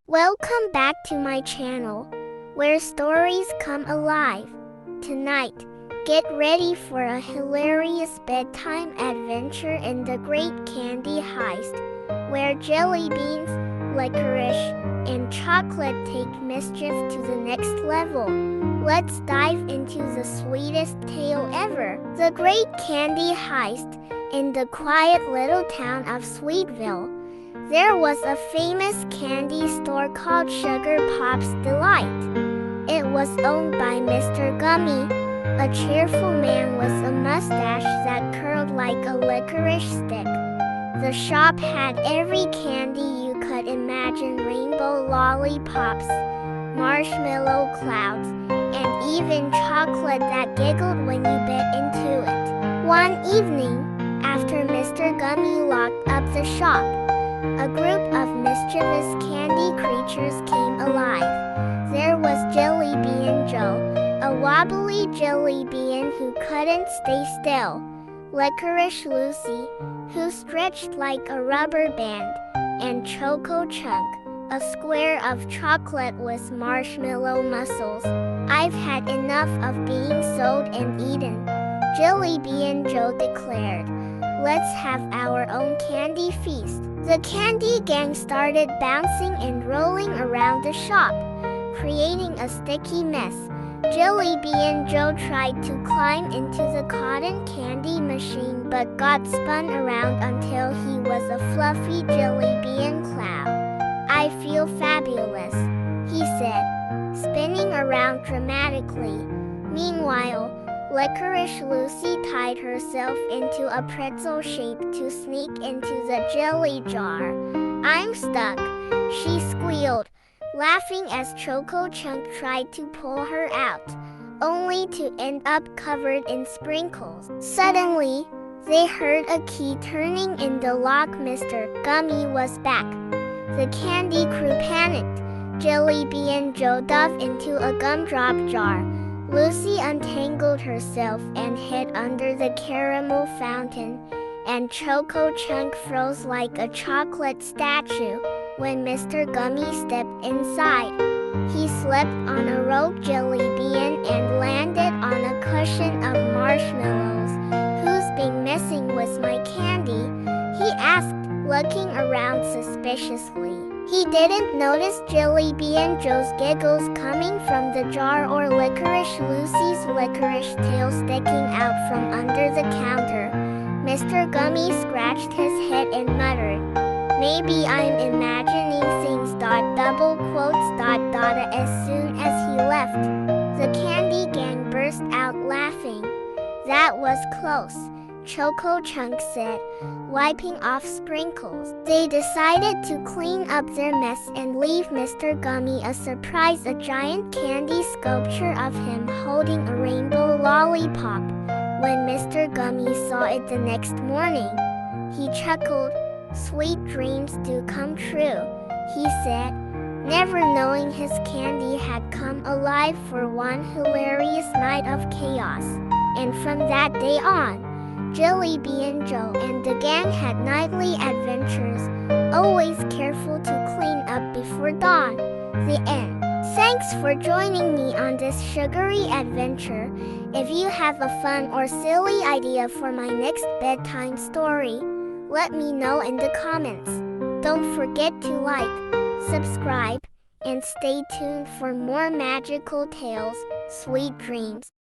Welcome back to my channel, where stories come alive. Tonight, get ready for a hilarious bedtime adventure in the Great Candy Heist, where jelly beans, licorice, and chocolate take mischief to the next level. Let's dive into the sweetest tale ever. The Great Candy Heist. In the quiet little town of Sweetville, there was a famous candy store called Sugar Pop's Delight. It was owned by Mr. Gummy, a cheerful man with a mustache that curled like a licorice stick. The shop had every candy you could imagine: rainbow lollipops, marshmallow clouds, and even chocolate that giggled when you bit into it. One evening, after Mr. Gummy locked up the shop, a group of mischievous candy creatures came alive. There was Jelly Bean Joe, a wobbly jelly bean who couldn't stay still; Licorice Lucy, who stretched like a rubber band; and Choco Chunk, a square of chocolate with marshmallow muscles. "I've had enough of being sold and eaten," Jelly Bean Joe declared. "Let's have our own candy feast." The candy gang started bouncing and rolling around the shop, creating a sticky mess. Jelly Bean Joe tried to climb into the cotton candy machine but got spun around until he was a fluffy jelly bean cloud. "I feel fabulous," he said, spinning around dramatically. Meanwhile, Licorice Lucy tied herself into a pretzel shape to sneak into the jelly jar. "I'm stuck," she squealed, laughing as Choco Chunk tried to pull her out, only to end up covered in sprinkles. Suddenly, they heard a key turning in the lock. Mr. Gummy was back. The candy crew panicked. Jelly Bean Joe dove into a gumdrop jar. Lucy untangled herself and hid under the caramel fountain, and Choco Chunk froze like a chocolate statue when Mr. Gummy stepped inside. He slipped on a rogue jelly bean and landed on a cushion of marshmallows. "Who's been messing with my candy?" he asked, looking around suspiciously. He didn't notice Jelly Bean Joe's giggles coming from the jar or Licorice Lucy's licorice tail sticking out from under the counter. Mr. Gummy scratched his head and muttered, "Maybe I'm imagining things. Double quotes. As soon as he left, the candy gang burst out laughing. "That was close," Choco Chunk said, wiping off sprinkles. They decided to clean up their mess and leave Mr. Gummy a surprise: a giant candy sculpture of him holding a rainbow lollipop. When Mr. Gummy saw it the next morning, he chuckled. "Sweet dreams do come true," he said, never knowing his candy had come alive for one hilarious night of chaos. And from that day on, Jelly Bean Joe and the gang had nightly adventures, always careful to clean up before dawn. The end. Thanks for joining me on this sugary adventure. If you have a fun or silly idea for my next bedtime story, let me know in the comments. Don't forget to like, subscribe, and stay tuned for more magical tales. Sweet dreams.